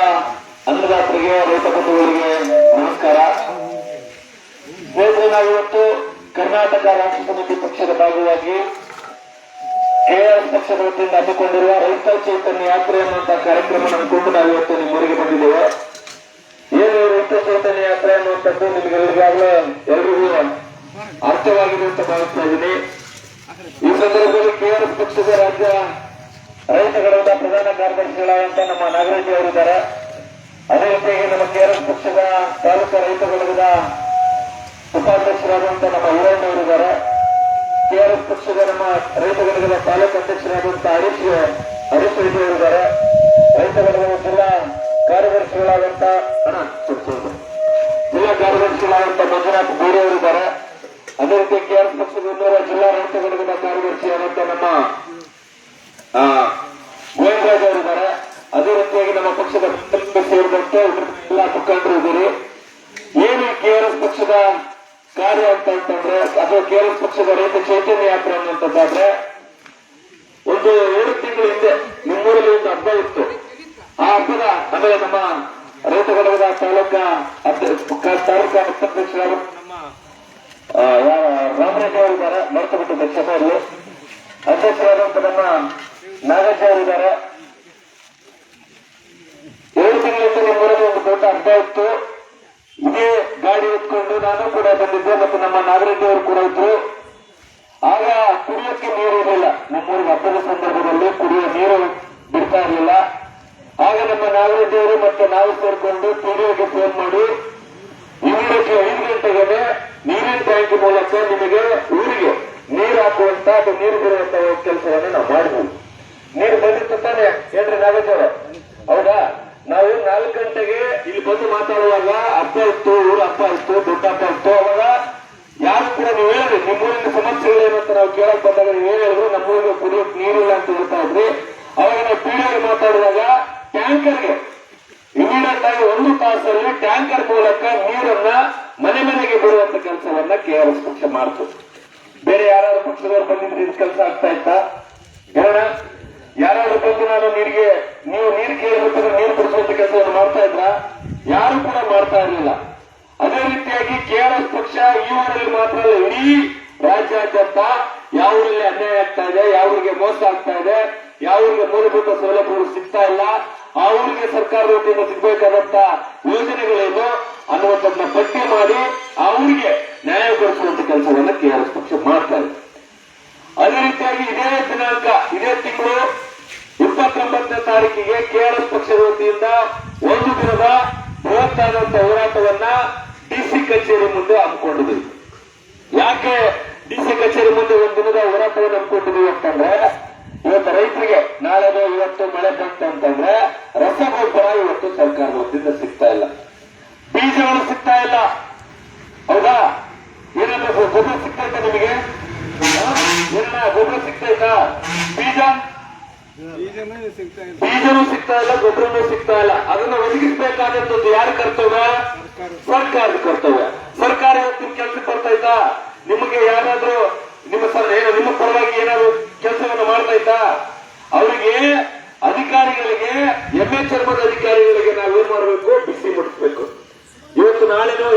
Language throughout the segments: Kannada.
ಅನ್ನದಾತರಿಗೆ, ರೈತ ಬಂಧುಗಳಿಗೆ ನಮಸ್ಕಾರ. ಸ್ನೇಹಿತರೆ, ನಾವಿವತ್ತು ಕರ್ನಾಟಕ ರಾಷ್ಟ್ರ ಸಮಿತಿ ಪಕ್ಷದ ಭಾಗವಾಗಿ ಕೆಆರ್ಎಸ್ ಪಕ್ಷದ ವತಿಯಿಂದ ಹಮ್ಮಿಕೊಂಡಿರುವ ರೈತ ಚೈತನ್ಯ ಯಾತ್ರೆ ಅನ್ನುವಂತಹ ಕಾರ್ಯಕ್ರಮ ಹಮ್ಮಿಕೊಂಡು ನಾವಿವತ್ತು ನಿಮ್ಮೂರಿಗೆ ಬಂದಿದ್ದೇವೆ. ಏನು ರೈತ ಚೈತನ್ಯ ಯಾತ್ರೆ ಅನ್ನುವಂಥದ್ದು ನಿಮಗೆಲ್ಲರಿಗಾಗಲೇ ಎಲ್ರಿಗೂ ಅರ್ಥವಾಗಿದೆ ಅಂತ ಭಾವಿಸ್ತಾ ಇದ್ದೀನಿ. ಈ ಸಂದರ್ಭದಲ್ಲಿ ಕೆಆರ್ಎಸ್ ಪಕ್ಷದ ರಾಜ್ಯ ರೈತ ಘಟಕದ ಪ್ರಧಾನ ಕಾರ್ಯದರ್ಶಿಗಳಾದಂತ ನಮ್ಮ ನಾಗರಾಜ್ ಅವರಿದ್ದಾರೆ. ಅದೇ ರೀತಿಯಾಗಿ ನಮ್ಮ ಕೆಆರ್ಎಸ್ ಪಕ್ಷದ ತಾಲೂಕಾ ರೈತ ಘಟಕದ ಉಪಾಧ್ಯಕ್ಷರಾದಂತಹ ನಮ್ಮ ವೀರಣ್ಣ ಅವರಿದ್ದಾರೆ. ಕೆಆರ್ಎಸ್ ಪಕ್ಷದ ನಮ್ಮ ರೈತ ಘಟಕದ ತಾಲೂಕು ಅಧ್ಯಕ್ಷರಾದಂತಹ ಹರೀಶ್ ರೆಡ್ಡಿ ಅವರಿದ್ದಾರೆ. ರೈತ ಘಟಕದ ಜಿಲ್ಲಾ ಕಾರ್ಯದರ್ಶಿಗಳಾದಂತ ಮಂಜುನಾಥ್ ಗೋರೆ ಅವರಿದ್ದಾರೆ. ಅದೇ ರೀತಿ ಕೆಆರ್ಎಸ್ ಪಕ್ಷದ ಇನ್ನೂರ ಜಿಲ್ಲಾ ರೈತ ಘಟಕದ ಕಾರ್ಯದರ್ಶಿಯಾದಂತ ನಮ್ಮ ಗೋವಿಂದರಾಜ್ ಅವರಿದ್ದಾರೆ. ಅದೇ ರೀತಿಯಾಗಿ ನಮ್ಮ ಪಕ್ಷದ ಸೇರಿದಂತೆ ಎಲ್ಲ ಮುಖಂಡರು ಇದ್ದೀರಿ. ಏನು ಕೆಆರ್ಎಸ್ ಪಕ್ಷದ ಕಾರ್ಯ ಅಂತಂದ್ರೆ, ಅಥವಾ ಕೆಆರ್ಎಸ್ ಪಕ್ಷದ ರೈತ ಚೈತನ್ಯ ಯಾತ್ರೆ ಅನ್ನುವಂಥದ್ದಾದ್ರೆ, ಒಂದು 7 ತಿಂಗಳ ಹಿಂದೆ ನಿಮ್ಮೂರಲ್ಲಿ ಒಂದು ಹಬ್ಬ ಇತ್ತು. ಆ ಹಬ್ಬದ ಆಮೇಲೆ ನಮ್ಮ ರೈತ ಘಟಕದ ತಾಲೂಕಾ ಅಧ್ಯಕ್ಷರಾದ ನಮ್ಮ ರಾಮರಾಜ್ ಅವರಿದ್ದಾರೆ. ಮರೆತು ಬಿಟ್ಟಿದ್ದ ಕ್ಷಮೆಯಲ್ಲಿ. ಅಧ್ಯಕ್ಷರಾದಂತ ನಮ್ಮ ನಾಗರಾಜ್ ಅವರಿದ್ದಾರೆ. 7 ತಿಂಗಳಿಂದ ನಿಮ್ಮೂರಲ್ಲಿ ಒಂದು ದೊಡ್ಡ ಹಬ್ಬ ಇತ್ತು. ಇದೇ ಗಾಡಿ ಎತ್ಕೊಂಡು ನಾನು ಕೂಡ ಬಂದಿದ್ದೆ ಮತ್ತು ನಮ್ಮ ನಾಗರಾಜ್ ಅವರು ಕೂಡ ಇದ್ರು. ಆಗ ಕುಡಿಯೋಕ್ಕೆ ನೀರು ಇರಲಿಲ್ಲ. ನಮ್ಮೂರಿಗೆ ಹಬ್ಬದ ಸಂದರ್ಭದಲ್ಲಿ ಕುಡಿಯೋ ನೀರು ಬಿಡ್ತಾ ಇರಲಿಲ್ಲ. ಆಗ ನಮ್ಮ ನಾಗರಾಜ್ ಅವರು ಮತ್ತೆ ನಾವು ಸೇರ್ಕೊಂಡು ಪಿಡಿಒಗೆ ಫೋನ್ ಮಾಡಿ ಇಮಿಡಿಯೇಟ್ಲಿ 5 ಗಂಟೆಗೆ ನೀರಿನ ಟ್ಯಾಂಕ್ ಮೂಲಕ ನಿಮಗೆ ಊರಿಗೆ ನೀರು ಹಾಕುವಂತ ಅಥವಾ ನೀರು ಬಿಡುವಂತ ಕೆಲಸವನ್ನು ನಾವು ಮಾಡಿದ್ವಿ. ನೀರು ಬಂದಿತ್ತು ತಾನೆ ಏನ್ರಿ ನಾಗರಾಜ್ ಅವರ? ಹೌದಾ? ನಾವು 4 ಗಂಟೆಗೆ ಇಲ್ಲಿ ಬಂದು ಮಾತಾಡುವಾಗ ಹಬ್ಬ ಇತ್ತು, ಊರ ಹಬ್ಬ ಇತ್ತು, ದೊಡ್ಡ ಹಬ್ಬ ಇತ್ತು. ಅವಾಗ ಯಾರು ಕೂಡ ನೀವು ಹೇಳಿದ್ರಿ ನಿಮ್ಮೂರಿನ ಸಮಸ್ಯೆಗಳೇನು ಅಂತ ನಾವು ಕೇಳಕ್ ಬಂದಾಗ ನೀವು ಏನ್ ಹೇಳಿದ್ರು, ನಮ್ಮೂರಿಗೆ ಕುಡಿಯೋಕ್ ನೀರಿಲ್ಲ ಅಂತ ಹೇಳ್ತಾ ಇದ್ರಿ. ಅವಾಗ ನಾವು ಪಿಡಿಒಗೆ ಮಾತಾಡುವಾಗ ಟ್ಯಾಂಕರ್ಗೆ ಇಮಿಡಿಯೇಟ್ ಆಗಿ 1 ತಾಸಲ್ಲಿ ಟ್ಯಾಂಕರ್ ಮೂಲಕ ನೀರನ್ನ ಮನೆ ಮನೆಗೆ ಬಿಡುವಂತ ಕೆಲಸವನ್ನ ಕೆಆರ್ಎಸ್ ಪಕ್ಷ ಮಾಡ್ತು. ಬೇರೆ ಯಾರಾದ್ರೂ ಪಕ್ಷದವ್ರು ಬಂದಿದ್ರೆ ಇದು ಕೆಲಸ ಆಗ್ತಾ ಇತ್ತಾ? ಹೇಳ, ಯಾರಾದ್ರೂ ಬಂದು ನಾನು ನೀವು ನೀರು ಕೇಳಬೇಕಂದ್ರೆ ನೀರು ಬಿಡಿಸುವಂತ ಕೆಲಸವನ್ನು ಮಾಡ್ತಾ ಇದ್ರ? ಯಾರು ಕೂಡ ಮಾಡ್ತಾ ಇರಲಿಲ್ಲ. ಅದೇ ರೀತಿಯಾಗಿ ಕೆಆರ್ಎಸ್ ಪಕ್ಷ ಈ ಊರಲ್ಲಿ ಮಾತ್ರ ಅಲ್ಲ, ಇಡೀ ರಾಜ್ಯಾದ್ಯಂತ ಯಾವ ಊರಲ್ಲಿ ಅನ್ಯಾಯ ಆಗ್ತಾ ಇದೆ, ಯಾವ ಊರಿಗೆ ಮೋಸ ಆಗ್ತಾ ಇದೆ, ಯಾವ ಊರಿಗೆ ಮೂಲಭೂತ ಸೌಲಭ್ಯಗಳು ಸಿಗ್ತಾ ಇಲ್ಲ, ಆ ಊರಿಗೆ ಸರ್ಕಾರದ ವತಿಯಿಂದ ಸಿಗಬೇಕಾದಂತ ಯೋಜನೆಗಳೇನು ಅನ್ನುವಂಥದ್ದನ್ನ ಪಟ್ಟಿ ಮಾಡಿ ಆ ಊರಿಗೆ ನ್ಯಾಯ ಕೊಡಿಸುವಂತ ಕೆಲಸವನ್ನ ಕೆಆರ್ಎಸ್ ಪಕ್ಷ ಮಾಡ್ತಾ ಇದೆ. ಅದೇ ರೀತಿಯಾಗಿ ಇದೇ ತಿಂಗಳು 29ನೇ ತಾರೀಕಿಗೆ ಕೆಆರ್ಎಸ್ ಪಕ್ಷದ ವತಿಯಿಂದ 1 ದಿನದ ಬೃಹತ್ತಾದಂತ ಹೋರಾಟವನ್ನ ಡಿಸಿ ಕಚೇರಿ ಮುಂದೆ ಹಮ್ಮಿಕೊಂಡಿದ್ದೀವಿ. ಯಾಕೆ ಡಿಸಿ ಕಚೇರಿ ಮುಂದೆ 1 ದಿನದ ಹೋರಾಟವನ್ನು ಹಮ್ಮಿಕೊಂಡಿದ್ದೀವಿ ಅಂತಂದ್ರೆ, ಇವತ್ತು ರೈತರಿಗೆ ನಾಳೆಗೆ ಇವತ್ತು ಮಳೆ ಬಂತು ಅಂತಂದ್ರೆ ರಸಗೊಬ್ಬರ ಇವತ್ತು ಸರ್ಕಾರದ ವತಿಯಿಂದ ಸಿಗ್ತಾ ಇಲ್ಲ, ಬೀಜಗಳು ಸಿಗ್ತಾ ಇಲ್ಲ. ಹೌದಾ? ಏನಾದ್ರೂ ಗೊಬ್ಬರ ಸಿಗ್ತೈತಾ ನಿಮಗೆ? ಗೊಬ್ಬರ ಸಿಗ್ತೈತಾ? ಬೀಜನೂ ಸಿಗ್ತಾ ಇಲ್ಲ, ಗೊಬ್ಬರನೂ ಸಿಗ್ತಾ ಇಲ್ಲ. ಅದನ್ನ ಒದಗಿಸಬೇಕಾದಂತದ್ದು ಯಾರ ಕರ್ತವ್ಯ? ಸರ್ಕಾರದ ಕರ್ತವ್ಯ. ಸರ್ಕಾರ ಇವತ್ತಿನ ಕೆಲಸಕ್ಕೆ ಬರ್ತೈತಾ? ನಿಮಗೆ ಯಾರಾದ್ರೂ ನಿಮ್ಮ ಪರವಾಗಿ ಏನಾದ್ರು ಕೆಲಸವನ್ನು ಮಾಡ್ತಾ ಇತ್ತಾ? ಅವರಿಗೆ ಅಧಿಕಾರಿಗಳಿಗೆ, ಎಮ್ಮೆ ಚರ್ಮದ ಅಧಿಕಾರಿಗಳಿಗೆ ನಾವೇನ್ ಮಾಡಬೇಕು? ಬಿಸಿ ಮುಟ್ಟಿಸ್ಬೇಕು. ಇವತ್ತು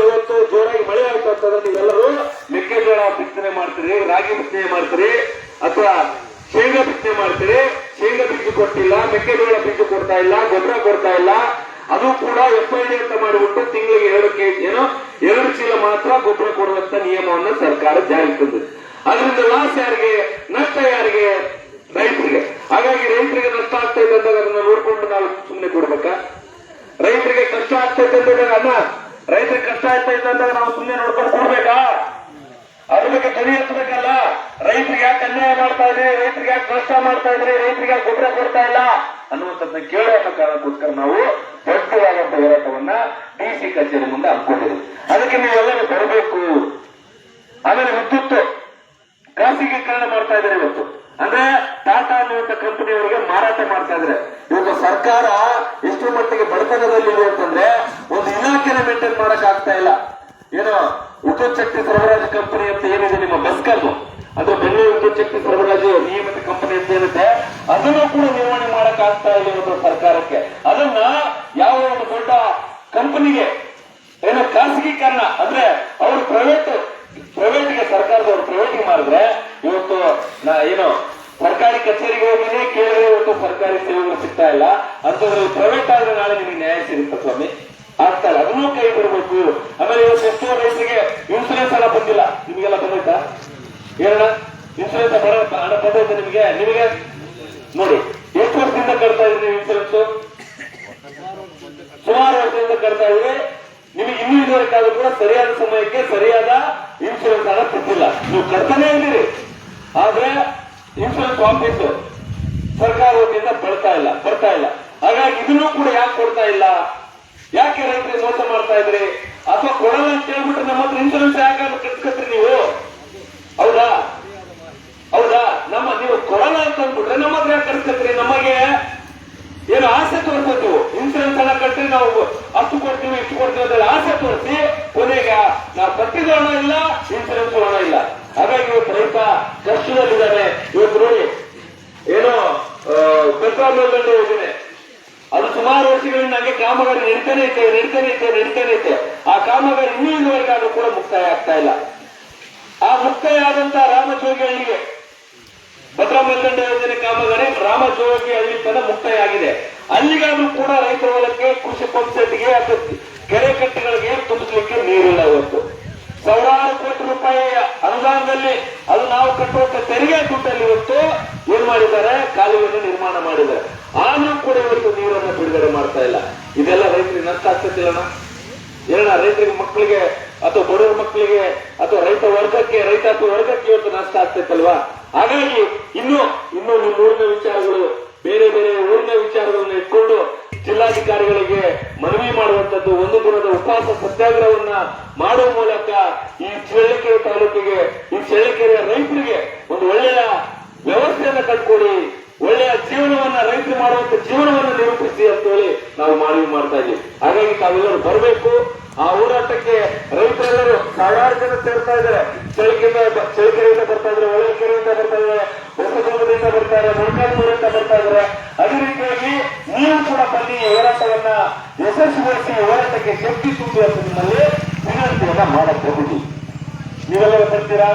ಜೋರಾಗಿ ಮಳೆ ಆಯ್ತು ಅಂತಂದ್ರೆ ನೀವೆಲ್ಲರೂ ಮೆಕ್ಕೆಜೋಳ ಬಿತ್ತನೆ ಮಾಡ್ತೀರಿ, ರಾಗಿ ಬಿತ್ತನೆ ಮಾಡ್ತೀರಿ, ಅಥವಾ ಶೇಂಗಾ ಬಿತ್ತನೆ ಮಾಡ್ತೀರಿ. ಶೇಂಗಾ ಬೀಜ ಕೊಟ್ಟಿಲ್ಲ, ಮೆಕ್ಕೆಜೋಳ ಬೀಜ ಕೊಡ್ತಾ ಇಲ್ಲ, ಗೊಬ್ಬರ ಕೊಡ್ತಾ ಇಲ್ಲ. ಅದು ಕೂಡ FID ಅಂತ ಮಾಡಿಬಿಟ್ಟು ತಿಂಗಳಿಗೆ 2 ಚೀಲ ಮಾತ್ರ ಗೊಬ್ಬರ ಕೊಡುವಂತ ನಿಯಮವನ್ನು ಸರ್ಕಾರ ಜಾರಿಗೆ ತಂದಿದೆ. ಅದರಿಂದ ಲಾಸ್ ಯಾರಿಗೆ? ನಷ್ಟ ಯಾರಿಗೆ? ರೈತರಿಗೆ. ಹಾಗಾಗಿ ರೈತರಿಗೆ ನಷ್ಟ ಆಗ್ತಾ ಇದೆ ಅಂದಾಗ ಅದನ್ನ ನೋಡ್ಕೊಂಡು ನಾವು ಸುಮ್ಮನೆ ಕೊಡ್ಬೇಕಾ? ರೈತರಿಗೆ ಕಷ್ಟ ಆಗ್ತೈತೆ ಅಂದಾಗ ರೈತರಿಗೆ ಕಷ್ಟ ಆಗ್ತಾ ಇದೆ ಅಂದಾಗ ನಾವು ಸುಮ್ಮನೆ ನೋಡ್ಕೊಂಡು ಕೊಡ್ಬೇಕಾ? ಅದ್ರ ಬಗ್ಗೆ ಧ್ವನಿ ಎತ್ತಬೇಕಲ್ಲ. ರೈತರಿಗೆ ಯಾಕೆ ಅನ್ಯಾಯ ಮಾಡ್ತಾ ಇದ್ರಿ, ರೈತರಿಗೆ ಯಾಕೆ ನಷ್ಟ ಮಾಡ್ತಾ ಇದ್ರಿ, ರೈತರಿಗೆ ಯಾಕೆ ಗೊಬ್ಬರ ಕೊಡ್ತಾ ಇಲ್ಲ ಅನ್ನುವಂಥದ್ದನ್ನ ಕೇಳೋ ಅನ್ನೋ ಕಾರಣಕ್ಕೋಸ್ಕರ ನಾವು ದೊಡ್ಡವಾದಂತ ಹೋರಾಟವನ್ನ ಡಿಸಿ ಕಚೇರಿ ಮುಂದೆ ಹಮ್ಮಿಕೊಂಡಿದ್ವಿ. ಅದಕ್ಕೆ ನೀವೆಲ್ಲರೂ ಬರಬೇಕು. ಆಮೇಲೆ ವಿದ್ಯುತ್ ಖಾಸಗೀಕರಣ ಮಾಡ್ತಾ ಇದ್ದಾರೆ ಇವತ್ತು. ಅಂದ್ರೆ ಟಾಟಾ ಅನ್ನುವಂತ ಕಂಪನಿಯವರಿಗೆ ಮಾರಾಟ ಮಾಡ್ತಾ ಇದ್ರೆ ಇವತ್ತು ಸರ್ಕಾರ ಎಷ್ಟು ಮಟ್ಟಿಗೆ ಬಡತನದಲ್ಲಿದೆ ಅಂತಂದ್ರೆ ಒಂದು ಇಲಾಖೆನ ಮೇಂಟೈನ್ ಮಾಡಕ್ ಆಗ್ತಾ ಇಲ್ಲ. ಏನೋ ವಿದ್ಯುತ್ ಶಕ್ತಿ ಸರಬರಾಜು ಕಂಪನಿ ಅಂತ ಏನಿದೆ ನಿಮ್ಮ ಬೆಸ್ಕಾಂ, ಅಂದ್ರೆ ಬೆಂಗಳೂರು ವಿದ್ಯುತ್ ಶಕ್ತಿ ಸರಬರಾಜು ನಿಯಮಿತ ಕಂಪನಿ ಅಂತ ಏನಿದೆ, ಅದನ್ನು ಕೂಡ ನಿರ್ವಹಣೆ ಮಾಡಕ್ ಆಗ್ತಾ ಇಲ್ಲ ಇವತ್ತು ಸರ್ಕಾರಕ್ಕೆ. ಅದನ್ನ ಯಾವ ಅದ್ರಲ್ಲಿ ಪ್ರೈವೇಟ್ ಆದ್ರೆ ನಾಳೆ ನಿಮಗೆ ನ್ಯಾಯ ಸಿಗುತ್ತೆ ಸ್ವಾಮಿ. ಆಗ್ತಾರೆ, ಅದನ್ನೂ ಕೈ ಬಿಡಬೇಕು. ಆಮೇಲೆ ಇವತ್ತು ಎಷ್ಟೋ ರೈತರಿಗೆ ಇನ್ಸೂರೆನ್ಸ್ ಹಣ ಬಂದಿಲ್ಲ. ನಿಮಗೆಲ್ಲ ಬಂದೈತಾ ಹೇಳ? ಇನ್ಸೂರೆನ್ಸ್ ಹಣ ಬಂದೈತೆ ನಿಮಗೆ ನೋಡಿ. ಎಷ್ಟು ವರ್ಷದಿಂದ ಕಟ್ತಾ ಇದ್ರಿ ಇನ್ಸೂರೆನ್ಸ್? ಸುಮಾರು ವರ್ಷದಿಂದ ಕಟ್ತಾ ಇದ್ರಿ. ನಿಮಗೆ ಇನ್ನೂ ಇದುವರೆಗಾದ್ರೂ ಕೂಡ ಸರಿಯಾದ ಸಮಯಕ್ಕೆ ಸರಿಯಾದ ಇನ್ಸೂರೆನ್ಸ್ ಹಣ ಕೊಟ್ಟಿಲ್ಲ. ನೀವು ಕಟ್ತಾನೆ ಇದ್ದೀರಿ, ಆದ್ರೆ ಇನ್ಸೂರೆನ್ಸ್ ವಾಪಸ್ ಸರ್ಕಾರ ವತಿಯಿಂದ ಬರ್ತಾ ಇಲ್ಲ. ಹಾಗಾಗಿ ಇದನ್ನೂ ಕೂಡ ಯಾಕೆ ಕೊಡ್ತಾ ಇಲ್ಲ? ಯಾಕೆ ರೈತರಿಗೆ ಮೋಸ ಮಾಡ್ತಾ ಇದ್ರಿ? ಅಥವಾ ಕೊಡಲ್ಲ ಅಂತ ಹೇಳ್ಬಿಟ್ರೆ ನಮ್ಮ ಹತ್ರ ಇನ್ಸೂರೆನ್ಸ್ ಯಾಕಾದ್ರೂ ಕಟ್ಕತ್ರಿ ನೀವು? ಹೌದಾ? ನೀವು ಕೊಡಲ್ಲ ಅಂತ ಅಂದ್ಬಿಟ್ರೆ ನಮ್ಮ ಹತ್ರ ಯಾಕೆ ಕಟ್ಕತ್ರಿ? ನಮಗೆ ಏನು ಆಸೆ ತೋರಿಸ್ಬೇಕು? ಇನ್ಸೂರೆನ್ಸ್ ಹಣ ಕಟ್ಟಿ ನಾವು ಅಷ್ಟು ಕೊಡ್ತೀವಿ ಇಷ್ಟು ಕೊಡ್ತೀವಿ ಅಂತ ಆಸೆ ತೋರಿಸಿ ಕೊನೆಗೆ ನಾವು ಕಟ್ಟಿದ ಹಣ ಇಲ್ಲ, ಇನ್ಸೂರೆನ್ಸ್ ಹಣ ಇಲ್ಲ. ಹಾಗಾಗಿ ಇವತ್ತು ರೈತ ಕಷ್ಟದಲ್ಲಿದ್ದಾನೆ. ಇವತ್ತು ನೋಡಿ ಏನೋ ಪೆಟ್ರೋಲ್ ಮೇಲ್ದಂಡ ಯೋಜನೆ, ಅದು ಸುಮಾರು ವರ್ಷಗಳಿಂದ ಹಾಗೆ ಕಾಮಗಾರಿ ನಡೀತಾನೆ ಐತೆ. ಆ ಕಾಮಗಾರಿ ಇನ್ನೂ ಇದುವರೆಗಾದ್ರೂ ಕೂಡ ಮುಕ್ತಾಯ ಆಗ್ತಾ ಇಲ್ಲ. ಆ ಮುಕ್ತಾಯ ಆದಂತ ರಾಮಜೋಗಿಹಳ್ಳಿಗೆ ಭದ್ರಾ ಮೇಲ್ದಂಡ ಯೋಜನೆ ಕಾಮಗಾರಿ ರಾಮಜೋಗಿಹಳ್ಳಿ ತನ ಮುಕ್ತಾಯ ಆಗಿದೆ. ಅಲ್ಲಿಗಾದ್ರೂ ಕೂಡ ರೈತರ ಹೊಲಕ್ಕೆ ಕೃಷಿ ಪಂಪ್ಸೆಟ್ಗೆ ಅಥವಾ ಕೆರೆ ಕಟ್ಟೆಗಳಿಗೆ ತುಂಬಿಸಲಿಕ್ಕೆ ನೀರಿಲ್ಲ. ಇವತ್ತು ಸಾವಿರಾರು ಕೋಟಿ ರೂಪಾಯಿಯ ಅನುದಾನದಲ್ಲಿ ಅದು ನಾವು ಕಟ್ಟುವಂತ ತೆರಿಗೆ ದುಡ್ಡಲ್ಲಿ ಇವತ್ತು ಏನ್ ಮಾಡಿದ್ದಾರೆ? ಕಾಲುವೆಯನ್ನು ನಿರ್ಮಾಣ ಮಾಡಿದ್ದಾರೆ. ಆದ್ರೂ ಕೂಡ ಇವತ್ತು ನೀರನ್ನು ಬಿಡುಗಡೆ ಮಾಡ್ತಾ ಇಲ್ಲ. ಇದೆಲ್ಲ ರೈತರಿಗೆ ನಷ್ಟ ಆಗ್ತತಿಲ್ಲ ಏನ? ರೈತರಿಗೆ ಮಕ್ಕಳಿಗೆ ಅಥವಾ ಬಡವರ ಮಕ್ಕಳಿಗೆ ಅಥವಾ ರೈತಾಪಿ ವರ್ಗಕ್ಕೆ ಇವತ್ತು ನಷ್ಟ ಆಗ್ತೈತಲ್ವಾ? ಹಾಗಾಗಿ ಇನ್ನು ನಿಮ್ಮ ಊರಿನ ವಿಚಾರಗಳು, ಬೇರೆ ಊರಿನ ವಿಚಾರಗಳನ್ನ ಇಟ್ಕೊಂಡು ಜಿಲ್ಲಾಧಿಕಾರಿಗಳಿಗೆ ಮನವಿ ಮಾಡುವಂತದ್ದು, ಒಂದು ದಿನದ ಉಪವಾಸ ಸತ್ಯಾಗ್ರಹವನ್ನ ಮಾಡುವ ಮೂಲಕ ಈ ಚಳ್ಳಕೆರೆ ತಾಲೂಕಿಗೆ, ಈ ಚಳ್ಳಕೆರೆಯ ರೈತರಿಗೆ ಒಂದು ಒಳ್ಳೆಯ ವ್ಯವಸ್ಥೆಯನ್ನ ಕಟ್ಕೊಡಿ, ಒಳ್ಳೆಯ ಜೀವನವನ್ನ ರೈತರು ಮಾಡುವಂತ ಜೀವನವನ್ನ ನಿರೂಪಿಸಿ ಅಂತ ಹೇಳಿ ನಾವು ಮನವಿ ಮಾಡ್ತಾ ಇದ್ದೀವಿ. ಹಾಗಾಗಿ ತಾವೆಲ್ಲರೂ ಬರಬೇಕು. ಆ ಹೋರಾಟಕ್ಕೆ ರೈತರೆಲ್ಲರೂ ಸಾವಿರಾರು ಜನ ಸೇರ್ತಾ ಇದ್ದಾರೆ. ಚಳ್ಳಕೆರೆಯಿಂದ ಬರ್ತಾ ಇದ್ದಾರೆ, ಹೊಳಲ್ಕೆರೆಯಿಂದ ಬರ್ತಾ ಇದ್ದಾರೆ, ಹೊಸದುರ್ಗದಿಂದ ಬರ್ತಾರೆ, ಮೊಳಕಾಲ್ಮೂರಿಂದ ಬರ್ತಾ ಇದ್ದಾರೆ. ಅದೇ ರೀತಿಯಾಗಿ ನೀವು ಕೂಡ ಬನ್ನಿ, ಹೋರಾಟವನ್ನ ಯಶಸ್ವಿಗೊಳಿಸಿ, ಹೋರಾಟಕ್ಕೆ ಶಕ್ತಿ ತುಂಬಿ ಅಂತ ನಿಮ್ಮಲ್ಲಿ ವಿನಂತಿಯನ್ನ ಮಾಡಬಹುದು. ನೀವೆಲ್ಲರೂ ಬರ್ತೀರಾ?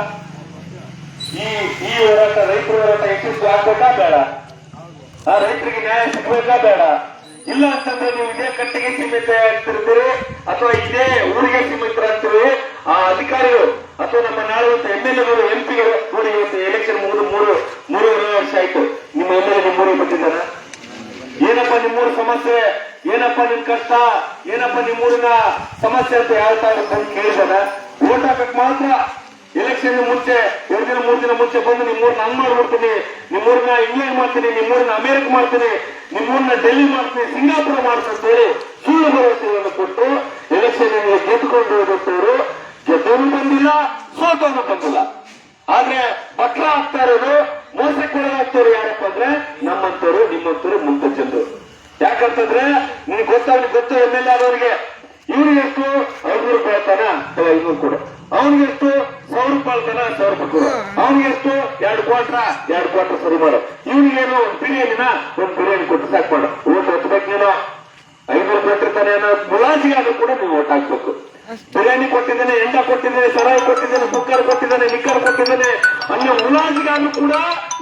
ಈ ಹೋರಾಟ, ರೈತರ ಹೋರಾಟ ಯಶಸ್ವಿ ಆಗ್ಬೇಕಾ ಬೇಡ? ಆ ರೈತರಿಗೆ ನ್ಯಾಯ ಸಿಗ್ಬೇಕಾ ಬೇಡ? ಇಲ್ಲ ಅಂತಂದ್ರೆ ನೀವು ಇದೇ ಕಟ್ಟಿಗೆ ಸೀಮಿತ ಆಗ್ತಿರ್ತೀರಿ ಅಥವಾ ಇದೇ ಊರಿಗೆ ಸೀಮಿತರಾಗ್ತೀರಿ. ಆ ಅಧಿಕಾರಿಗಳು ಅಥವಾ ನಮ್ಮ ನಾಳುವಂತ MLA MP ನೋಡಿ, ಇವತ್ತು ಎಲೆಕ್ಷನ್ ಮುಗಿದು ಮೂರುವರೆ ವರ್ಷ ಆಯ್ತು. ನಿಮ್ಮ MLA ನಿಮ್ಮೂರಿಗೆ ಬಂದಿದ್ದಾನ? ಏನಪ್ಪ ನಿಮ್ಮೂರ ಸಮಸ್ಯೆ, ಏನಪ್ಪ ನಿಮ್ ಕಷ್ಟ, ಏನಪ್ಪ ನಿಮ್ಮೂರಿನ ಸಮಸ್ಯೆ ಅಂತ ಯಾವ ತಾವು ಬಂದು ಕೇಳಿದಾನ? ಓಟ್ ಹಾಕಕ್ ಮಾತ್ರ ಎಲೆಕ್ಷನ್ ಮುಂಚೆ 2 ದಿನ 3 ದಿನ ಮುಂಚೆ ಬಂದು ನಿಮ್ಮೂರ್ನ ಹಂಗ್ ಮಾಡ್ಬಿಡ್ತೀನಿ, ನಿಮ್ಮೂರ್ನ ಇಂಗ್ಲೆಂಡ್ ಮಾಡ್ತೀನಿ, ನಿಮ್ಮೂರ್ನ ಅಮೆರಿಕ ಮಾಡ್ತೀನಿ, ನಿಮ್ಮೂರ್ನ ಡೆಲ್ಲಿ ಮಾಡ್ತೀನಿ, ಸಿಂಗಾಪುರ ಮಾಡ್ತೀನಿ ಅಂತ ಹೇಳಿ ಸುಳ್ಳು ಭರವಸೆಯನ್ನು ಕೊಟ್ಟು ಎಲೆಕ್ಷನ್ ಗೆದ್ದುಕೊಂಡು ಹೋದಂತವರು ಗೆದ್ದವನು ಬಂದಿಲ್ಲ, ಸೋತವನು ಬಂದಿಲ್ಲ. ಆದ್ರೆ ಪತ್ರ ಆಗ್ತಾ ಇರೋದು, ಮೋಸಕ್ಕೊಳಗಾಗ್ತವ್ರು ಯಾರಪ್ಪ ಅಂದ್ರೆ ನಮ್ಮಂತವ್ರು, ನಿಮ್ಮಂತವ್ರು, ಮುಂದೆ ಜನರು. ಯಾಕಂತಂದ್ರೆ ನಿನ್ಗೆ ಗೊತ್ತು MLA ಆದವರಿಗೆ ಇವ್ರಿಗೆ ಎಷ್ಟು 500 ರೂಪಾಯಿ ತಾನ 500 ಕೊಡು, ಅವನಿಗೆ ಎಷ್ಟು 1000 ರೂಪಾಯಿ ತಾನ 1000 ರೂಪಾಯಿ ಕೊಡು, ಅವನಿಗೆ ಎಷ್ಟು 2 ಕ್ವಾರ್ಟರ್ ಸರಿ ಮಾಡು, ಇವನಿಗೇನು ಒಂದು ಬಿರಿಯಾನಿ ಕೊಟ್ಟು ಸಾಕು ಮಾಡು. ಓಟ್ ಹಚ್ಬೇಕು, ನೀನು 500 ಕೊಟ್ಟಿರ್ತಾನೆ ಅನ್ನೋ ಮುಲಾಜಿಗಾದ್ರೂ ಕೂಡ ನೀವು ಓಟ್ ಹಾಕ್ಬೇಕು. ಬಿರಿಯಾನಿ ಕೊಟ್ಟಿದ್ದೇನೆ, ಎಂಡ ಕೊಟ್ಟಿದ್ದೇನೆ, ಸರಾಯಿ ಕೊಟ್ಟಿದ್ದೇನೆ, ಕುಕ್ಕರ್ ಕೊಟ್ಟಿದ್ದೇನೆ, ಲಿಕ್ಕರ್ ಕೊಟ್ಟಿದ್ದೇನೆ ಅನ್ನೋ ಮುಲಾಜಿಗಾದ್ರೂ ಕೂಡ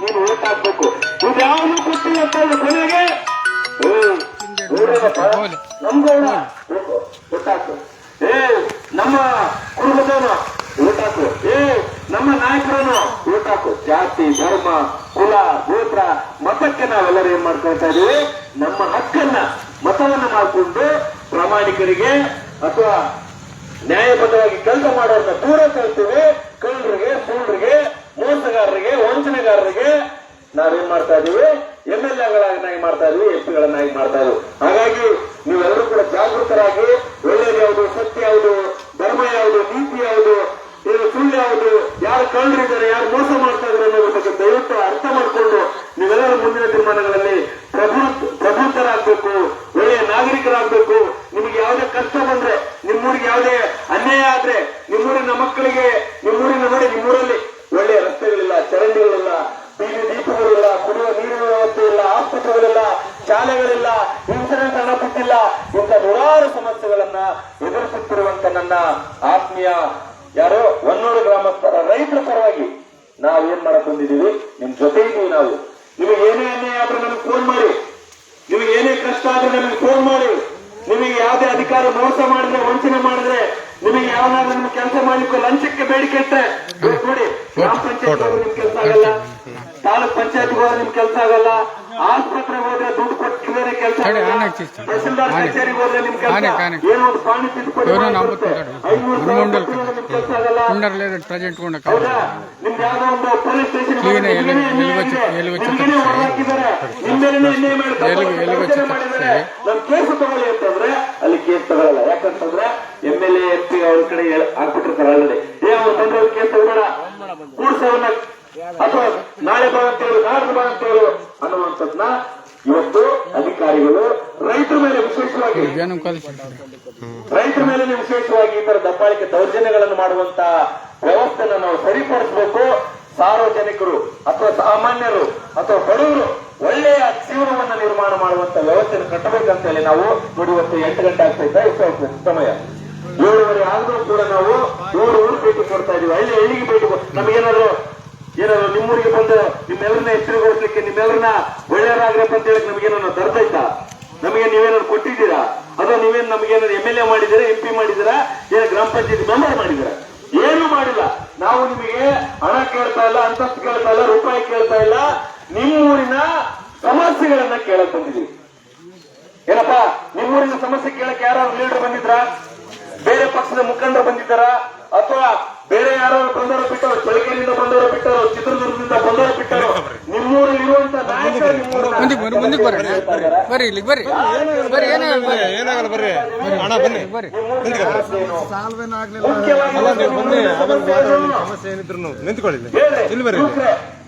ನೀನು ಓಟ್ ಹಾಕ್ಬೇಕು. ಇದ್ಯಾವುದು ಕೊಟ್ಟಿಲ್ಲ ಅಂತ ಕೊನೆಗೆ ನಮ್ಗೌಡ ಓಟ್ ಹಾಕು, ನಮ್ಮ ಕುಟುಂಬದವನು ಓಟ್ ಹಾಕು, ನಮ್ಮ ನಾಯಕರನ್ನು ಓಟ್ ಹಾಕು. ಜಾತಿ, ಧರ್ಮ, ಕುಲ, ಗೋತ್ರ, ಮತಕ್ಕೆ ನಾವೆಲ್ಲರೂ ಏನ್ ಮಾಡ್ಕೊಳ್ತಾ ಇದೀವಿ? ನಮ್ಮ ಹಕ್ಕನ್ನ, ಮತವನ್ನ ಮಾಡಿಕೊಂಡು ಪ್ರಾಮಾಣಿಕರಿಗೆ ಅಥವಾ ನ್ಯಾಯಬದ್ಧವಾಗಿ ಕೆಲಸ ಮಾಡೋರನ್ನ ದೂರ ತಳ್ತೀವಿ. ಕಳ್ಳರಿಗೆ, ಸುಳ್ಳರಿಗೆ, ಮೋಸಗಾರರಿಗೆ, ವಂಚನೆಗಾರರಿಗೆ ನಾವೇನ್ ಮಾಡ್ತಾ ಇದೀವಿ? MLAಗಳನ್ನಾಗಿ ಮಾಡ್ತಾ ಇದೀವಿ, MP ಗಳನ್ನಾಗಿ ಮಾಡ್ತಾ ಇದೀವಿ. ಹಾಗಾಗಿ ನೀವೆಲ್ಲರೂ ಕೂಡ ಜಾಗೃತರಾಗಿ ಒಳ್ಳೆಯದು ಯಾವುದು, ಸತ್ಯ ಯಾವುದು, ಧರ್ಮ ಯಾವುದು, ನೀತಿ ಯಾವುದು, ಸುಳ್ಳು ಯಾವುದು, ಯಾರು ಕಳ್ಳರಿದ್ದಾರೆ, ಯಾರು ಮೋಸ ಮಾಡ್ತಾ ಇದ್ದಾರೆ ಅನ್ನೋದ್ರ ಬಗ್ಗೆ ದಯವಿಟ್ಟು ಅರ್ಥ ಮಾಡಿಕೊಂಡು ನೀವೆಲ್ಲರೂ ಮುಂದಿನ ತೀರ್ಮಾನಗಳಲ್ಲಿ ಪ್ರಬುದ್ಧರಾಗಬೇಕು, ಒಳ್ಳೆಯ ನಾಗರಿಕರಾಗಬೇಕು. ನಿಮಗೆ ಯಾವುದೇ ಕಷ್ಟ ಬಂದ್ರೆ, ನಿಮ್ಮೂರಿಗೆ ಯಾವುದೇ ಅನ್ಯಾಯ ಆದ್ರೆ, ನಿಮ್ಮೂರಿನ ಮಕ್ಕಳಿಗೆ, ನಿಮ್ಮೂರಲ್ಲಿ ಒಳ್ಳೆಯ ರಸ್ತೆಗಳಿಲ್ಲ, ಚರಂಡಿಗಳಿಲ್ಲ, ಬೀದಿ ದೀಪಗಳಿಲ್ಲ, ಕುಡಿಯುವ ನೀರಿನ ವ್ಯವಸ್ಥೆ ಇಲ್ಲ, ಆಸ್ಪತ್ರೆಗಳಿಲ್ಲ, ಶಾಲೆಗಳಿಲ್ಲ, ಇನ್ಸೂರೆನ್ಸ್ ಹಣ ಕೊಟ್ಟಿಲ್ಲ, ಇಂಥ ನೂರಾರು ಸಮಸ್ಯೆಗಳನ್ನ ಎದುರಿಸುತ್ತಿರುವಂತ ನನ್ನ ಆತ್ಮೀಯ ಹೊನ್ನೂರು ಗ್ರಾಮಸ್ಥರ ರೈತರ ಪರವಾಗಿ ನಾವೇನ್ ಮಾಡಕ್ ಬಂದಿದ್ದೀವಿ? ನಿಮ್ ಜೊತೆ ಇದ್ದೀವಿ ನಾವು. ನಿಮಗೆ ಏನೇ ಅನ್ಯಾಯ ಆದ್ರೂ ನಮ್ಗೆ ಫೋನ್ ಮಾಡಿ, ನಿಮಗೆ ಏನೇ ಕಷ್ಟ ಆದ್ರೆ ನಮಗೆ ಫೋನ್ ಮಾಡಿ. ನಿಮಗೆ ಯಾವುದೇ ಅಧಿಕಾರಿ ಮೋಸ ಮಾಡಿದ್ರೆ, ವಂಚನೆ ಮಾಡಿದ್ರೆ, ನಿಮಗೆ ಯಾವನಾದ್ರೂ ನಿಮ್ಗೆ ಕೆಲಸ ಮಾಡ್ಲಿಕ್ಕೆ ಲಂಚಕ್ಕೆ ಬೇಡಿಕೆ ಇಟ್ಟರೆ ನೋಡಿ, ಗ್ರಾಮ ಪಂಚಾಯತ್ ಹೋದ್ರೆ ನಿಮ್ ಕೆಲಸ ಆಗಲ್ಲ, ತಾಲೂಕ್ ಪಂಚಾಯತ್ ಹೋದ್ರೆ ನಿಮ್ ಕೆಲಸ ಆಗಲ್ಲ, ಆಸ್ಪತ್ರೆಗೆ ಹೋದ್ರೆ ದುಡ್ಡು ಕೊಟ್ಟು ಬೇರೆ ಕೆಲಸ ಆಗಲ್ಲ, ತಹಸೀಲ್ದಾರ್ ಕಚೇರಿಗೆ ಹೋದ್ರೆ ನಿಮ್ ಕೆಲಸ ಏನೋ ಒಂದು ಪಾಣಿ ತಿದ್ದುಕೊಡಿ ನಿಮ್ ಕೆಲಸ ಆಗಲ್ಲ. ಹೌದಾ? ನಿಮ್ದು ಯಾವ್ದೋ ಒಂದು ಪೊಲೀಸ್ ಸ್ಟೇಷನ್ ಹಾಕಿದ್ದಾರೆ, ನಿಮ್ ಮೇಲೆ ಅನ್ಯಾಯ ಮಾಡಿದ್ದಾರೆ, ನಮ್ ಕೇಸು ತಗೊಳ್ಳಿ ಅಂತಂದ್ರೆ ಅಲ್ಲಿ ಕೇಸ್ ತಗೊಳ್ಳಲ್ಲ. ಯಾಕಂತಂದ್ರೆ MLA MP ಅವ್ರ ಕಡೆ ಹಾಕ್ಬಿಟ್ಟಿರ್ತಾರೆ ಆಲ್ರೆಡಿ. ಅವ್ರು ಬಂದ್ರೆ ಕೇಸ್ ತಗೊಳ್ಳೋಣ, ಕೂಡ್ಸವನ್ನ ಅಥವಾ ನಾಳೆ ಬಾ ಅಂತೇಳು, ನಾಡ್ದು ಬಾ ಅಂತೇಳು ಅನ್ನುವಂಥದ್ನ ಇವತ್ತು ಅಧಿಕಾರಿಗಳು ರೈತರ ಮೇಲೆ ವಿಶೇಷವಾಗಿ ಈ ತರ ದಬ್ಬಾಳಿಕೆ ದೌರ್ಜನ್ಯಗಳನ್ನು ಮಾಡುವಂತ ವ್ಯವಸ್ಥೆನ ನಾವು ಸರಿಪಡಿಸಬೇಕು. ಸಾರ್ವಜನಿಕರು ಅಥವಾ ಸಾಮಾನ್ಯರು ಅಥವಾ ಬಡವರು ಒಳ್ಳೆಯ ಜೀವನವನ್ನ ನಿರ್ಮಾಣ ಮಾಡುವಂತ ವ್ಯವಸ್ಥೆಯನ್ನು ಕಟ್ಟಬೇಕಂತ ಹೇಳಿ ನಾವು ನೋಡಿ. ಇವತ್ತು 8 ಗಂಟೆ ಆಗ್ತಾ ಇದ್ದ, ಎಷ್ಟು ಆಗ್ತದೆ ಸಮಯ 7:30 ಆದ್ರೂ ಕೂಡ ನಾವು ಊರು ಭೇಟಿ ಕೊಡ್ತಾ ಇದೀವಿ, ಹಳ್ಳಿಗೆ ಭೇಟಿ. ನಮಗೇನಾದ್ರು ನಿಮ್ಮೂರಿಗೆ ಬಂದು ನಿಮ್ಮೆಲ್ಲರನ್ನ ಎಚ್ಚರಿಗೊಳಿಸ್ಲಿಕ್ಕೆ, ನಿಮ್ಮೆಲ್ಲರನ್ನ ಒಳ್ಳೆಯರಾಗ್ರಪ್ಪ ಅಂತ ಹೇಳಕ್ ನಮಗೇನಾದ್ರು ದರ್ದೈತಾ? ನಮಗೆ ನೀವೇನಾದ್ರು ಕೊಟ್ಟಿದ್ದೀರಾ? ಅಥವಾ ನೀವೇನು ನಮಗೇನಾದ್ರು MLA ಮಾಡಿದ್ದೀರಾ, MP ಮಾಡಿದ್ದೀರಾ, ಏನ ಗ್ರಾಮ ಪಂಚಾಯತ್ ಮೆಂಬರ್ ಮಾಡಿದ್ದೀರಾ? ಏನು ಮಾಡಿಲ್ಲ. ನಾವು ನಿಮಗೆ ಹಣ ಕೇಳ್ತಾ ಇಲ್ಲ, ಅಂತಸ್ತು ಕೇಳ್ತಾ ಇಲ್ಲ, ರೂಪಾಯಿ ಕೇಳ್ತಾ ಇಲ್ಲ. ನಿಮ್ಮೂರಿನ ಸಮಸ್ಯೆಗಳನ್ನ ಕೇಳಕ್ ಬಂದಿದ್ದೀವಿ. ಏನಪ್ಪಾ, ನಿಮ್ಮೂರಿನ ಸಮಸ್ಯೆ ಕೇಳಕ್ ಯಾರು ಲೀಡರ್ ಬಂದಿದ್ರ? ಬೇರೆ ಪಕ್ಷದ ಮುಖಂಡರು ಬಂದಿದ್ದಾರ? ಅಥವಾ ಬೇರೆ ಯಾರು ಬಂದವರು ಬಿಟ್ಟರು? ಚಳ್ಳಕೆರೆಯಿಂದ ಬಂದವರು ಬಿಟ್ಟರು, ಚಿತ್ರದುರ್ಗದಿಂದ ಬಂದವರು ಬಿಟ್ಟರು. ನಿಮ್ಮೂರಲ್ಲಿ ಇರುವಂತ ನಾಯಕರು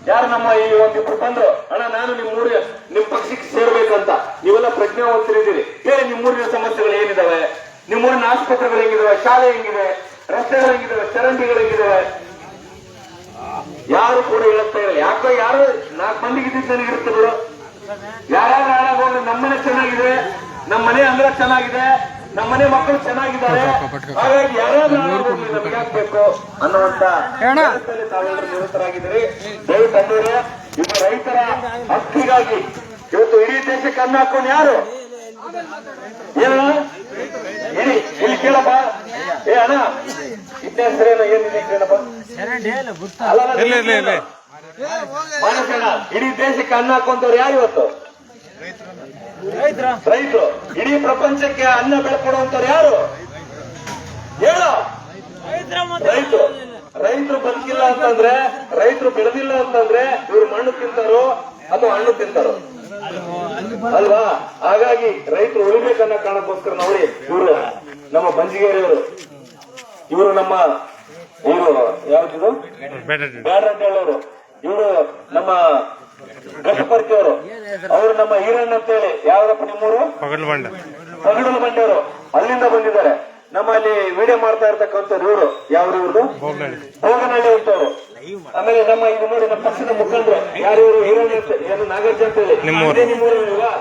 ಯಾರು ನಮ್ಮ ಈ ಒಂದಿಬ್ರು ಬಂದ್ರು, ಅಣ್ಣ ನಾನು ನಿಮ್ ಪಕ್ಷಕ್ಕೆ ಸೇರ್ಬೇಕಂತ. ನೀವೆಲ್ಲ ಪ್ರಜ್ಞಾವಂತರಿದ್ದೀರಿ, ಹೇಳಿ ನಿಮ್ಮೂರಿನ ಸಮಸ್ಯೆಗಳು ಏನಿದಾವೆ? ನಿಮ್ಮೂರಿನ ಆಸ್ಪತ್ರೆಗಳು ಹೆಂಗಿದಾವೆ? ಶಾಲೆ ಹೆಂಗಿದೆ? ರಸ್ತೆಗಳು ಹೆಂಗಿದಾವೆ? ಚರಂಡಿಗಳು ಹೆಂಗಿದಾವೆ? ಯಾರು ಕೂಡ ಹೇಳುತ್ತಾ ಇಲ್ಲ. ಯಾಕೋ ಯಾರು 4 ಮಂದಿಗೆ ಇದ್ದಿದ್ದು ನನಗೆ ಇರುತ್ತೆ ಬಿಡು. ಯಾರ್ಯಾರು ಹಾಳಾಗೋದ್ರೆ ನಮ್ಮನೆ ಚೆನ್ನಾಗಿದೆ, ನಮ್ಮ ಮನೆ ಅಂಗಳ ಚೆನ್ನಾಗಿದೆ, ನಮ್ಮನೆ ಮಕ್ಕಳು ಚೆನ್ನಾಗಿದ್ದಾರೆ, ಹಾಗಾಗಿ ಯಾರ್ಯಾರು ನಮ್ಗೆ ಹಾಕ್ಬೇಕು ಅನ್ನುವಂತ ತಾವೆಲ್ಲರೂ ನಿರತರಾಗಿದ್ದೀರಿ. ದಯವಿಟ್ಟು ಅನ್ನೋರೆ, ಇದು ರೈತರ ಹಕ್ಕಿಗಾಗಿ ಇವತ್ತು ಇಡೀ ದೇಶಕ್ಕೆ ಅನ್ನ ಹಾಕೊಂಡು ಯಾರು ಏನು ಇಡೀ ಇಲ್ಲಿ ಕೇಳಪ್ಪ. ಅಣ್ಣ ಇದ್ದ ಹೆಸರೇನು ಏನಿದೆ ಕೇಳಪ್ಪ. ಮಾನಸಣ್ಣ, ಇಡೀ ದೇಶಕ್ಕೆ ಅನ್ನ ಹಾಕೊಂತವ್ರು ಯಾರು ಇವತ್ತು? ರೈತರು. ಇಡೀ ಪ್ರಪಂಚಕ್ಕೆ ಅನ್ನ ಬೆಳ್ಕೊಡುವಂತವ್ರು ಯಾರು ಹೇಳು? ರೈತರು ಬದುಕಿಲ್ಲ ಅಂತಂದ್ರೆ, ರೈತರು ಬೆಳೆದಿಲ್ಲ ಅಂತಂದ್ರೆ ಇವ್ರು ಮಣ್ಣು ತಿಂತಾರೋ ಅಥವಾ ಹಣ್ಣು ತಿಂತಾರೋ ಅಲ್ವಾ? ಹಾಗಾಗಿ ರೈತರು ಉಳಿಬೇಕನ್ನೋ ಕಾರಣಕ್ಕೋಸ್ಕರ ನೋಡಿ, ಇವರು ನಮ್ಮ ಬಂಜಿಗೇರಿಯವರು, ಇವರು ನಮ್ಮ ಯಾವ್ದು ಬ್ಯಾಡ್ರಂತ ಹೇಳೋರು, ಇವರು ನಮ್ಮ ಗಟ್ಟಪರ್ತಿಯವರು, ಅವರು ನಮ್ಮ ಈರಣ್ಣ ಅಂತೇಳಿ, ಯಾವ್ದಪ್ಪ ನಿಮ್ಮೂರು? ಪಗಡಲ ಬಂಡೆಯವರು, ಅಲ್ಲಿಂದ ಬಂದಿದ್ದಾರೆ. ನಮ್ಮಲ್ಲಿ ವಿಡಿಯೋ ಮಾಡ್ತಾ ಇರ್ತಕ್ಕಂಥವ್ರು ಇವರು, ಯಾವ್ದು ಇವ್ರದ್ದು? ಭೋಗನಹಳ್ಳಿ ಅಂತವ್ರು. ಆಮೇಲೆ ನಮ್ಮ ಇದು ನೋಡಿ, ನಮ್ಮ ಪಕ್ಷದ ಮುಖಂಡರು ಯಾರು? ಇವರು ಈರಣ್ಣ ಏನು ನಾಗರಾಜ್ ಅಂತ ಹೇಳಿ, ಇದೇ ನಿಮ್ಮೂರಲ್ವಾ?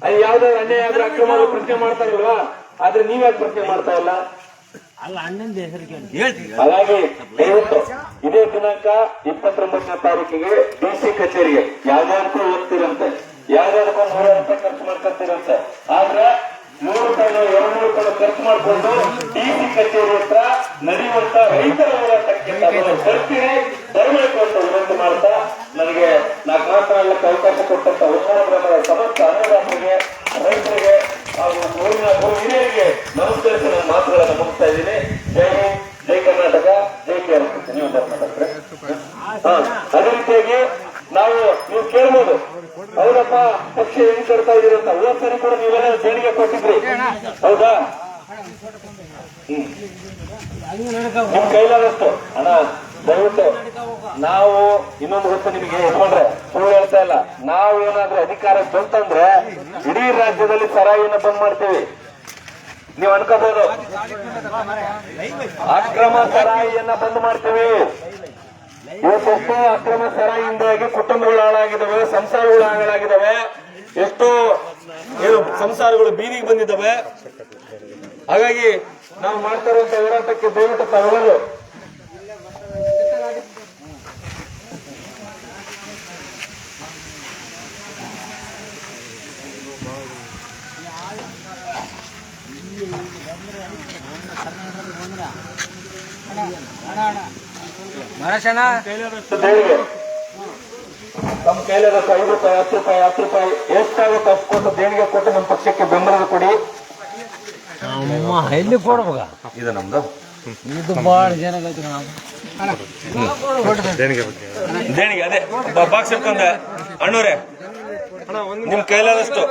ಅಲ್ಲಿ ಯಾವ್ದಾದ್ರು ಅನ್ಯಾಯ ಆದ್ರೆ ಅಕ್ರಮ ಪ್ರಶ್ನೆ ಮಾಡ್ತಾರಿಲ್ವಾ? ಆದ್ರೆ ನೀವ್ಯಾಕೆ ಪ್ರಶ್ನೆ ಮಾಡ್ತಾ ಇಲ್ಲ? ಹಾಗಾಗಿ ದಯವಿಟ್ಟು ಇದೇ ದಿನಾಂಕ 29ನೇ ತಾರೀಕಿಗೆ DC ಕಚೇರಿಗೆ ಯಾವ್ದಾದಕ್ಕೂ ಹೋಗ್ತಿರಂತೆ, ಯಾವ್ದಾದಕ್ಕೂ 300 ರೂಪಾಯಿ ಖರ್ಚು ಮಾಡ್ಕೊತೀರಂತೆ. ಆದ್ರೆ 100 ರೂಪಾಯಿ 200 ರೂಪಾಯಿ ಖರ್ಚು ಮಾಡಿಕೊಂಡು DC ಕಚೇರಿ ಹತ್ರ ನಡೆಯುವಂತ ರೈತರ ಹೋರಾಟಕ್ಕೆ ಬರ್ತೀರಿ, ಬರಬೇಕು ಅಂತ ವಿನಂತಿ ಮಾಡ್ತಾ, ನನಗೆ ನಾನು ಮಾತನಾಡಲಿಕ್ಕೆ ಅವಕಾಶ ಕೊಟ್ಟಂತ ಉತ್ತರ ಗ್ರಾಮದ ಸಮಸ್ತ ಅನ್ನದಾತರಿಗೆ, ರೈತರಿಗೆ ಹಾಗೂ ಹಿರಿಯರಿಗೆ ನಮಸ್ಕರಿಸಿ ನನ್ನ ಮಾತುಗಳನ್ನು ಮುಗಿಸ್ತಾ ಇದ್ದೀನಿ. ಜೈ ಹಿಂದ್, ಜೈ ಕರ್ನಾಟಕ, ಜೈ ಕೇರಳ. ನೀವು ಮಾತಾಡ್ತಾರೆ. ಅದೇ ರೀತಿಯಾಗಿ ನೀವು ಕೇಳ್ಬೋದು, ಹೌದಪ್ಪ ಪಕ್ಷ ಹೆಂಗ್ ಕಟ್ತಾ ಇದೀರಿ ಅಂತ. ಹೋದ ಸರಿ ಕೂಡ ನೀವೆಲ್ಲ ದೇಣಿಗೆ ಕೊಟ್ಟಿದ್ರಿ, ಹೌದಾ? ನಿಮ್ ಕೈಲಾದಷ್ಟು ಅಣ್ಣ ದಯವಿಟ್ಟು. ನಾವು ಇನ್ನೊಂದು ಗೊತ್ತು ನಿಮಗೆ, ಇಟ್ಕೊಂಡ್ರೆ ಸುಳ್ಳು ಹೇಳ್ತಾ ಇಲ್ಲ, ನಾವು ಏನಾದ್ರೂ ಅಧಿಕಾರಕ್ಕೆ ಬಂತಂದ್ರೆ ಇಡೀ ರಾಜ್ಯದಲ್ಲಿ ಸರಾಯಿಯನ್ನ ಬಂದ್ ಮಾಡ್ತೀವಿ. ನೀವು ಅನ್ಕೋಬಹುದು, ಅಕ್ರಮ ಸರಾಯಿಯನ್ನ ಬಂದ್ ಮಾಡ್ತೀವಿ. ಇವತ್ತೆಷ್ಟೋ ಅಕ್ರಮ ಸರಾಯಿಯಿಂದಾಗಿ ಕುಟುಂಬಗಳು ಹಾಳಾಗಿದ್ದಾವೆ, ಸಂಸಾರಗಳು ಹಾಳಾಗಿದ್ದಾವೆ, ಎಷ್ಟೋ ಸಂಸಾರಗಳು ಬೀದಿಗೆ ಬಂದಿದ್ದಾವೆ. ಹಾಗಾಗಿ ನಾವು ಮಾಡ್ತಾ ಇರುವಂತ ಹೋರಾಟಕ್ಕೆ ದಯವಿಟ್ಟು ತಾವೆಲ್ಲರೂ ದೇಣಿಗೆ ನಮ್ಮ ಕೈಲಾದಷ್ಟು 5 ರೂಪಾಯಿ 10 ರೂಪಾಯಿ 10 ರೂಪಾಯಿ ಎಷ್ಟಾಗುತ್ತೆ ಅಷ್ಟು ಕೊಟ್ಟು ದೇಣಿಗೆ ಕೊಟ್ಟು ನಮ್ಮ ಪಕ್ಷಕ್ಕೆ ಬೆಂಬಲ ಕೊಡಿ. ಎಲ್ಲಿ ಕೊಡ್ಬೇಕ ಇದು ನಮ್ದು ಇದು ಭಾಳ ಜನ ದೇಣಿಗೆ ಅದೇ ಬಾಕ್ಸ್ ಇಟ್ಕೊಂಡೆ ಅಣ್ಣವ್ರೆ ನಿಮ್ ಕೈಲಾದಷ್ಟು